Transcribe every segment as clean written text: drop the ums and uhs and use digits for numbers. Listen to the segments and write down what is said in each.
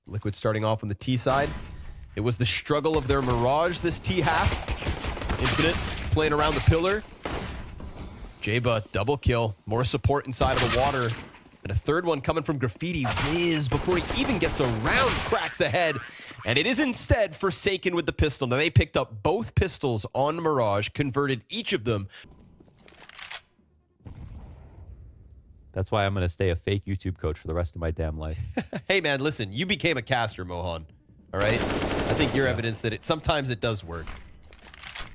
Liquid starting off on the T side. It was the struggle of their Mirage this T half. Infinite playing around the pillar. Jayba, double kill. More support inside of the water. And a third one coming from Graffiti. Whiz, before he even gets around, cracks ahead. And it is instead Forsaken with the pistol. Now they picked up both pistols on Mirage, converted each of them. That's why I'm going to stay a fake YouTube coach for the rest of my damn life. Hey man, listen, you became a caster, Mohan. All right? I think you're evidence that sometimes it does work.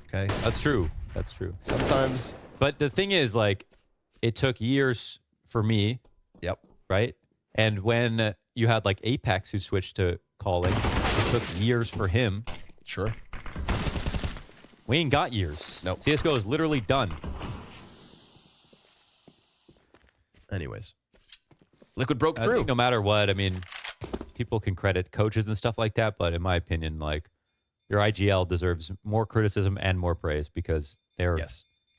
Okay? That's true. That's true. Sometimes. But the thing is, like, it took years for me. Yep. Right? And when you had, like, Apex who switched to calling, it took years for him. Sure. We ain't got years. Nope. CSGO is literally done. Anyways. Liquid broke I through. think no matter what, I mean, people can credit coaches and stuff like that, but in my opinion, like, your IGL deserves more criticism and more praise because they're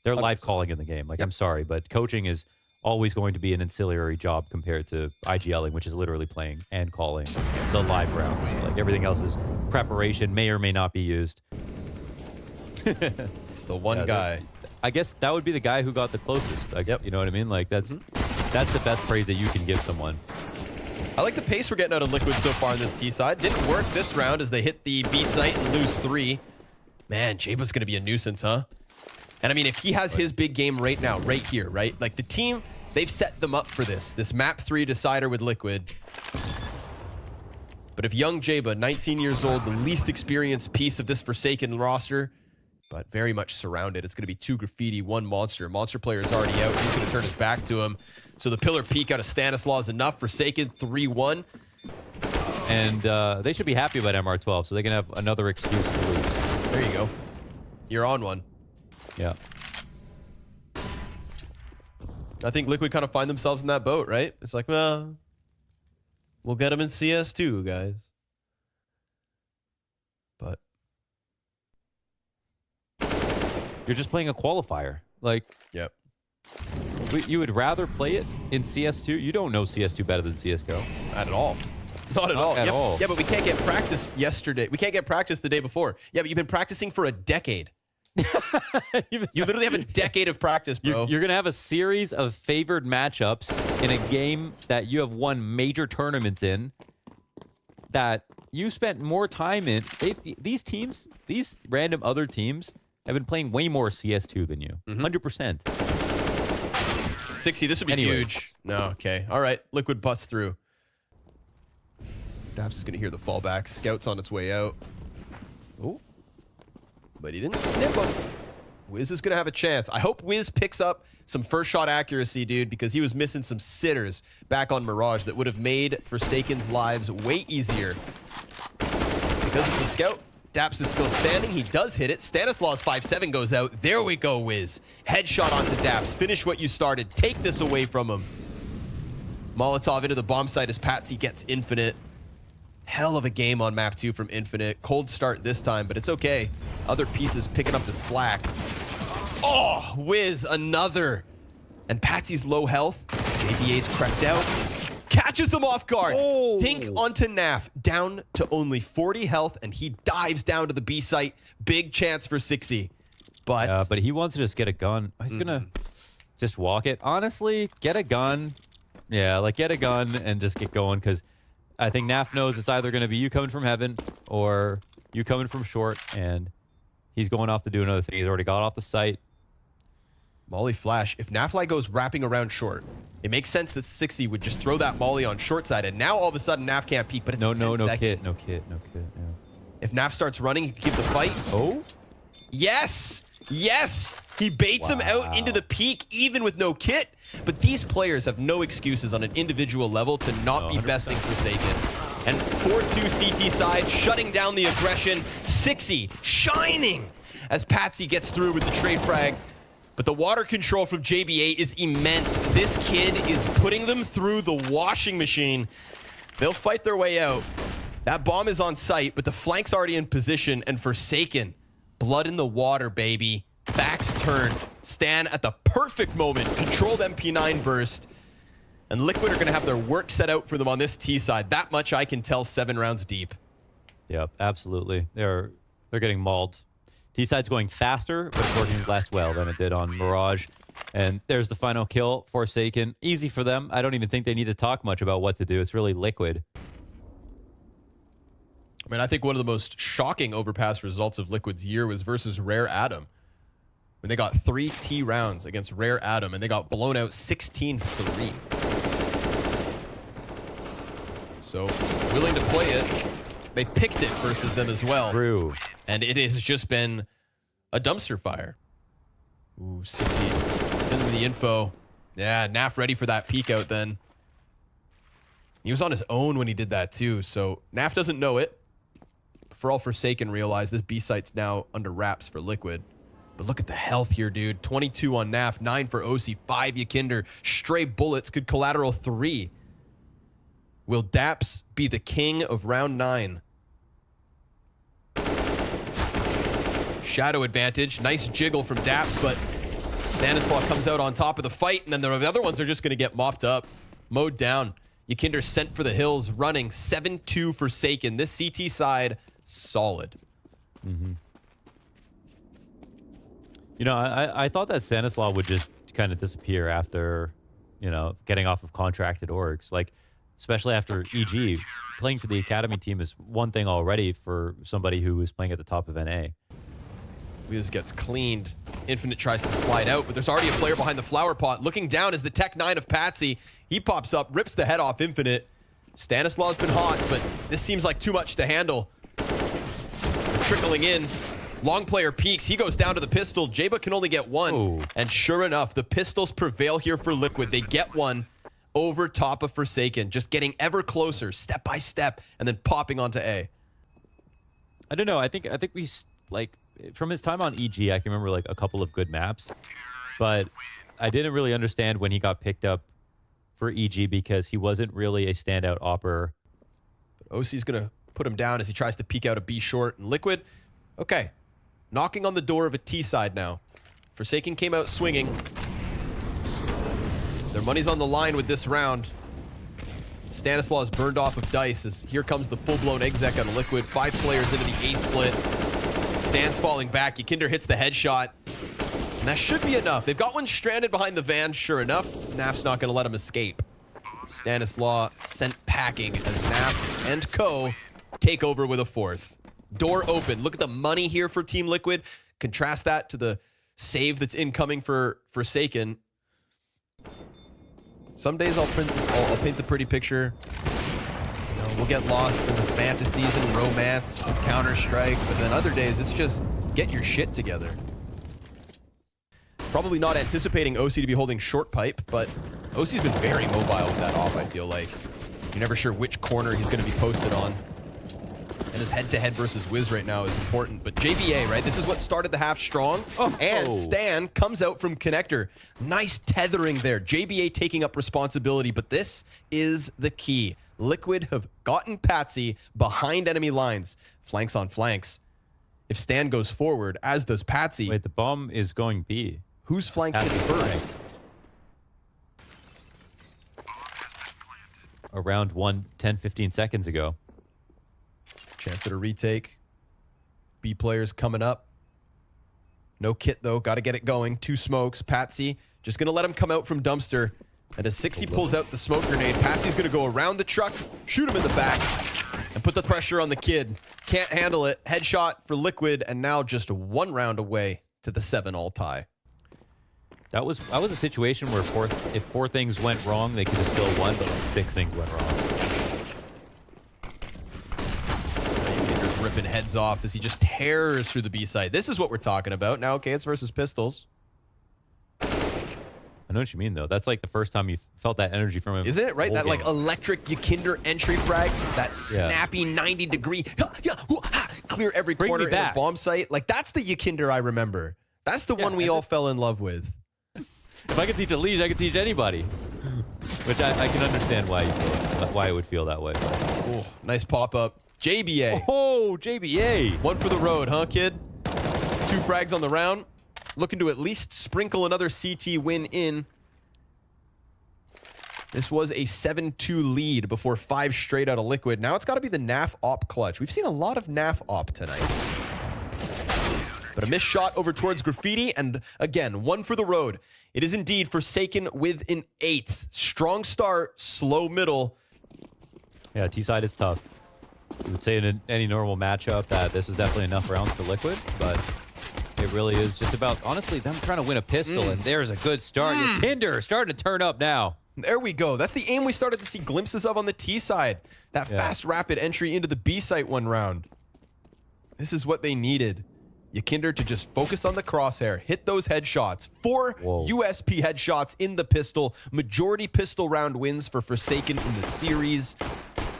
live calling in the game. Like, I'm sorry, but coaching is always going to be an ancillary job compared to IGLing, which is literally playing and calling the live rounds. Like, everything else is preparation, may or may not be used. It's the one guy. I guess that would be the guy who got the closest. Like, you know what I mean? Like, that's the best praise that you can give someone. I like the pace we're getting out of Liquid so far on this T side. Didn't work this round as they hit the B site and lose 3. Man, Jayba's going to be a nuisance, huh? And I mean, if he has his big game right now, right here, right? Like the team, they've set them up for this map 3 decider with Liquid. But if young Jayba, 19 years old, the least experienced piece of this Forsaken roster, but very much surrounded. It's going to be 2 Graffiti, 1 Monster. Monster player is already out. He's going to turn his back to him. So the pillar peek out of Stanislaw is enough. Forsaken 3-1. And they should be happy about MR12, so they can have another excuse to lose. There you go. You're on one. Yeah. I think Liquid kind of find themselves in that boat, right? It's like, well, we'll get them in CS2, guys. But you're just playing a qualifier. Like, yep. You would rather play it in CS2? You don't know CS2 better than CSGO. Not at all. Not at all. At all. Yeah, but we can't get practice yesterday. We can't get practice the day before. Yeah, but you've been practicing for a decade. You literally have a decade of practice, bro. You're going to have a series of favored matchups in a game that you have won major tournaments in that you spent more time in. These teams, these random other teams, have been playing way more CS2 than you. 100%. sixzywoo, this would be huge. No, okay. All right. Liquid busts through. Daps is going to hear the fallback. Scout's on its way out. Oh. But he didn't snip him. Wiz is going to have a chance. I hope Wiz picks up some first shot accuracy, dude, because he was missing some sitters back on Mirage that would have made Forsaken's lives way easier. Because of the scout, Daps is still standing. He does hit it. Stanislaw's 5-7 goes out. There we go, Wiz. Headshot onto Daps. Finish what you started. Take this away from him. Molotov into the bomb site as Patsy gets Infinite. Hell of a game on map 2 from Infinite. Cold start this time, but it's okay. Other pieces picking up the slack. Oh, Wiz, another. And Patsy's low health. JBA's crept out. Catches them off guard. Oh. Dink onto Naf. Down to only 40 health, and he dives down to the B site. Big chance for sixzywoo. But he wants to just get a gun. He's going to just walk it. Honestly, get a gun. Yeah, like get a gun and just get going, because I think Naf knows it's either going to be you coming from heaven or you coming from short, and he's going off to do another thing. He's already got off the site. Molly flash. If Nafly goes wrapping around short, it makes sense that sixzywoo would just throw that molly on short side, and now all of a sudden Naf can't peek, but it's no second. kit. Yeah. If Naf starts running, he can keep the fight. Oh? Yes! Yes! He baits him out into the peak, even with no kit. But these players have no excuses on an individual level to not be 100%. besting Forsaken. And 4-2 CT side, shutting down the aggression. sixzywoo shining as Patsy gets through with the trade frag. But the water control from JBA is immense. This kid is putting them through the washing machine. They'll fight their way out. That bomb is on site, but the flank's already in position, and Forsaken, blood in the water, baby. Backs turned. Stan at the perfect moment. Controlled MP9 burst. And Liquid are going to have their work set out for them on this T side. That much I can tell 7 rounds deep. Yep, absolutely. They're getting mauled. T side's going faster, but it's working less well than it did on Mirage. And there's the final kill, Forsaken. Easy for them. I don't even think they need to talk much about what to do. It's really Liquid. I mean, I think one of the most shocking overpass results of Liquid's year was versus Rare Adam. When they got 3 T rounds against Rare Adam, and they got blown out 16-3. So, willing to play it. They picked it versus them as well. True. And it has just been a dumpster fire. Ooh, City into the info. Yeah, Naf ready for that peek out then. He was on his own when he did that too, so Naf doesn't know it. For all Forsaken realize this B site's now under wraps for Liquid. But look at the health here, dude. 22 on Naf, 9 for OC, 5 Yakinder. Stray bullets could collateral 3. Will Daps be the king of round 9? Shadow advantage. Nice jiggle from Daps, but Stanislaw comes out on top of the fight, and then the other ones are just going to get mopped up. Mowed down. Yakinder sent for the hills, running 7-2 Forsaken. This CT side, solid. Mm-hmm. You know, I thought that Stanislaw would just kind of disappear after, you know, getting off of contracted orgs. Like, especially after EG. Playing for the academy team is one thing already for somebody who is playing at the top of NA. Wiz gets cleaned. Infinite tries to slide out, but there's already a player behind the flower pot. Looking down is the Tech 9 of Patsy. He pops up, rips the head off Infinite. Stanislaw's been hot, but this seems like too much to handle. They're trickling in. Long player peeks. He goes down to the pistol. Jaba can only get one. Ooh. And sure enough, the pistols prevail here for Liquid. They get one over top of Forsaken, just getting ever closer, step by step, and then popping onto A. I don't know. I think we, like, from his time on EG, I can remember like a couple of good maps, but I didn't really understand when he got picked up for EG because he wasn't really a standout opper. But OC's gonna put him down as he tries to peek out a B short. And Liquid, okay, knocking on the door of a T side now. Forsaken came out swinging. Their money's on the line with this round. Stanislaw is burned off of dice as here comes the full-blown exec on Liquid. 5 players into the A split. Stan's falling back. Yakinder hits the headshot. And that should be enough. They've got one stranded behind the van, sure enough. Naf's not going to let him escape. Stanislaw sent packing as Naf and Co. take over with a 4th. Door open. Look at the money here for Team Liquid. Contrast that to the save that's incoming for Forsaken. Some days I'll paint the pretty picture. You know, we'll get lost in the fantasies and romance and Counter-Strike, but then other days it's just get your shit together. Probably not anticipating OC to be holding short pipe, but OC's been very mobile with that off, I feel like. You're never sure which corner he's going to be posted on. And his head-to-head versus Wiz right now is important. But JBA, right? This is what started the half strong. And Stan comes out from connector. Nice tethering there. JBA taking up responsibility, but this is the key. Liquid have gotten Patsy behind enemy lines. Flanks on flanks. If Stan goes forward, as does Patsy. Wait, the bomb is going B. Whose flank hits first? Around 10-15 seconds ago. Chance at a retake. B players coming up. No kit though. Got to get it going. 2 smokes. Patsy just going to let him come out from dumpster. And as 60 pulls out the smoke grenade, Patsy's going to go around the truck, shoot him in the back, and put the pressure on the kid. Can't handle it. Headshot for Liquid, and now just 1 round away to the 7-all tie. That was a situation where if 4 things went wrong, they could have still won, but like 6 things went wrong. Ripping heads off as he just tears through the B side. This is what we're talking about. Now, okay, it's versus pistols. I know what you mean, though. That's like the first time you felt that energy from him. Isn't it, right? That game. Like electric Yakinder entry frag, that snappy 90-degree, clear every corner in the bomb site. Like, that's the Yakinder I remember. That's the one we all fell in love with. If I could teach a liege, I could teach anybody. Which I can understand why it would feel that way. Ooh, nice pop-up. JBA. Oh, JBA. 1 for the road, huh, kid? 2 frags on the round. Looking to at least sprinkle another CT win in. This was a 7-2 lead before 5 straight out of Liquid. Now it's got to be the NAF op clutch. We've seen a lot of NAF op tonight. But a missed shot over towards Graffiti, and again, one for the road. It is indeed Forsaken with an 8th. Strong start, slow middle. Yeah, T-side is tough. You would say in any normal matchup that this is definitely enough rounds for Liquid, but it really is just about, honestly, them trying to win a pistol, and there's a good start. Your Kinder starting to turn up now. There we go. That's the aim we started to see glimpses of on the T side. That fast, rapid entry into the B site one round. This is what they needed. Yakinder to just focus on the crosshair, hit those headshots. 4 USP headshots in the pistol. Majority pistol round wins for Forsaken in the series.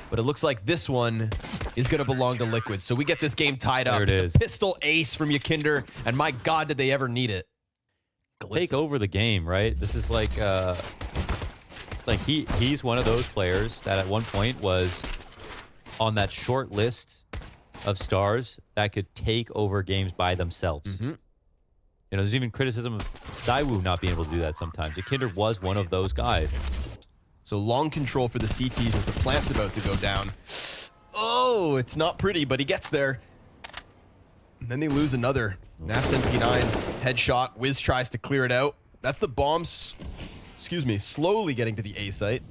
But it looks like this one is going to belong to Liquid. So we get this game tied up. It's a pistol ace from Yakinder, and my God, did they ever need it. Take over the game, right? This is like he's one of those players that at one point was on that short list of stars that could take over games by themselves. You know, there's even criticism of zywoo not being able to do that sometimes. Yakinder was one of those guys. So long control for the CTs as the plant's about to go down. Oh, it's not pretty, but he gets there. And then they lose another. Naf's MP9 headshot. Wiz tries to clear it out. That's the bombs, excuse me, slowly getting to the A site.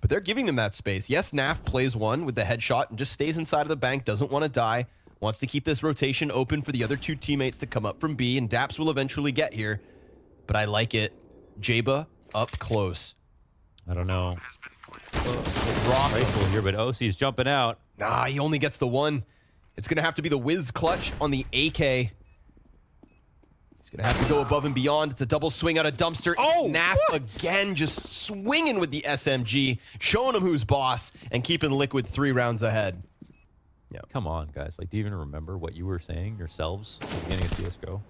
But they're giving them that space. Yes, Naf plays one with the headshot and just stays inside of the bank, doesn't want to die, wants to keep this rotation open for the other 2 teammates to come up from B, and Daps will eventually get here. But I like it. Jaba up close. I don't know. Rifle here, but OC's jumping out. Nah, he only gets the 1. It's going to have to be the Wiz clutch on the AK. He's going to have to go above and beyond. It's a double swing out of dumpster. Oh, Naf again just swinging with the SMG, showing him who's boss, and keeping Liquid 3 rounds ahead. Yeah. Come on, guys. Like, do you even remember what you were saying yourselves at the beginning of CSGO?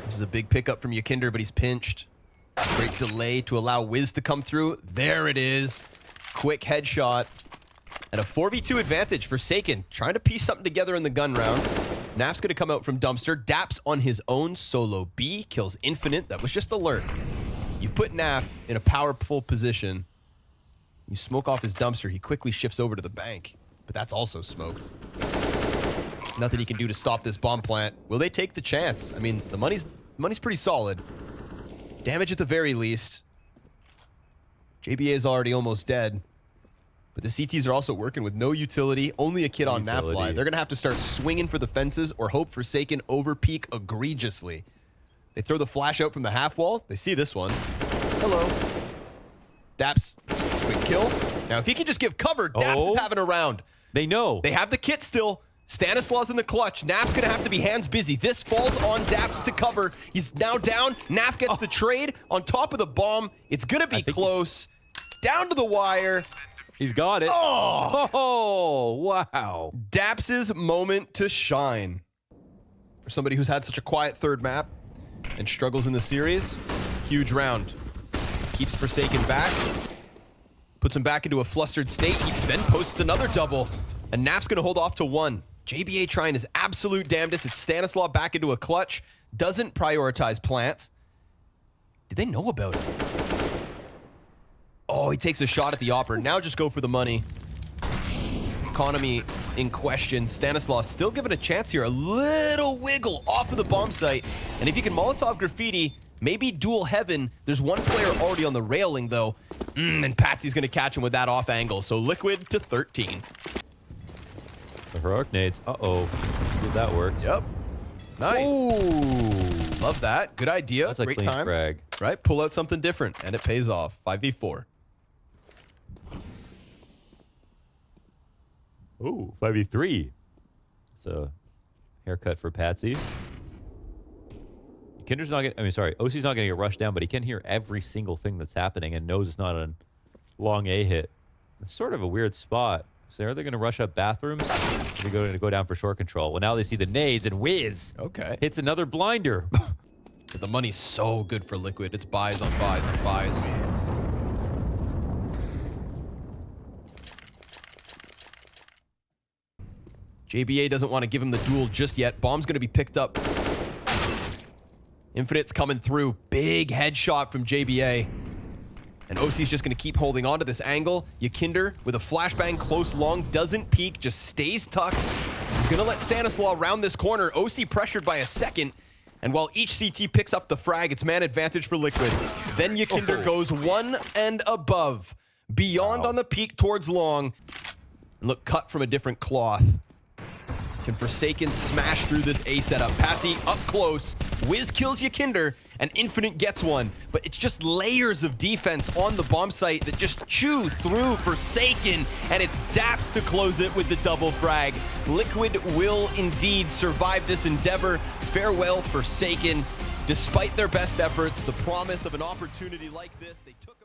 This is a big pickup from Yakinder, but he's pinched. Great delay to allow Wiz to come through. There it is. Quick headshot. And a 4v2 advantage for Forsaken. Trying to piece something together in the gun round. Naf's going to come out from dumpster. Daps on his own solo B. Kills Infinite. That was just a lurk. You put Naf in a powerful position. You smoke off his dumpster. He quickly shifts over to the bank. But that's also smoked. Nothing he can do to stop this bomb plant. Will they take the chance? I mean, the money's pretty solid. Damage at the very least. JBA is already almost dead. But the CTs are also working with no utility, only a kid on Nafly. They're going to have to start swinging for the fences or hope Forsaken overpeak egregiously. They throw the flash out from the half wall. They see this one. Hello. Daps, quick kill. Now, if he can just give cover, Daps is having a round. They know. They have the kit still. Stanislaus in the clutch. Naf's going to have to be hands busy. This falls on Daps to cover. He's now down. Naf gets the trade on top of the bomb. It's going to be close. Down to the wire. He's got it. Oh, wow. Daps's moment to shine. For somebody who's had such a quiet third map and struggles in the series, huge round. Keeps Forsaken back. Puts him back into a flustered state. He then posts another double. And Naf's going to hold off to 1. JBA trying his absolute damnedest. It's Stanislaus back into a clutch. Doesn't prioritize plant. Did they know about it? Oh, he takes a shot at the opera. Now just go for the money. Economy in question. Stanislaus still given a chance here. A little wiggle off of the bomb site. And if you can Molotov Graffiti, maybe dual heaven. There's one player already on the railing, though. And Patsy's going to catch him with that off angle. So Liquid to 13. The heroic nades. Uh-oh. Let's see if that works. Yep. Nice. Ooh. Love that. Good idea. That's a great clean time. frag. Right? Pull out something different, and it pays off. 5v4. Ooh, 5v3. It's a haircut for Patsy. Kinder's not getting, OC's not going to get rushed down, but he can hear every single thing that's happening and knows it's not a long A hit. It's sort of a weird spot. So are they going to rush up bathrooms? Or are they going to go down for short control? Well, now they see the nades, and Wiz hits another blinder. But the money's so good for Liquid. It's buys on buys on buys. JBA doesn't want to give him the duel just yet. Bomb's going to be picked up. Infinite's coming through. Big headshot from JBA. And OC's just going to keep holding on to this angle. Yakinder with a flashbang close long, doesn't peek, just stays tucked. He's going to let Stanislaw round this corner. OC pressured by a second. And while each CT picks up the frag, it's man advantage for Liquid. Then Yakinder goes one and above. Beyond on the peak towards long. And look, cut from a different cloth. Can Forsaken smash through this A setup? Passy up close. Wiz kills Yakinder, and Infinite gets one. But it's just layers of defense on the bomb site that just chew through Forsaken, and it's Daps to close it with the double frag. Liquid will indeed survive this endeavor. Farewell, Forsaken. Despite their best efforts, the promise of an opportunity like this, they took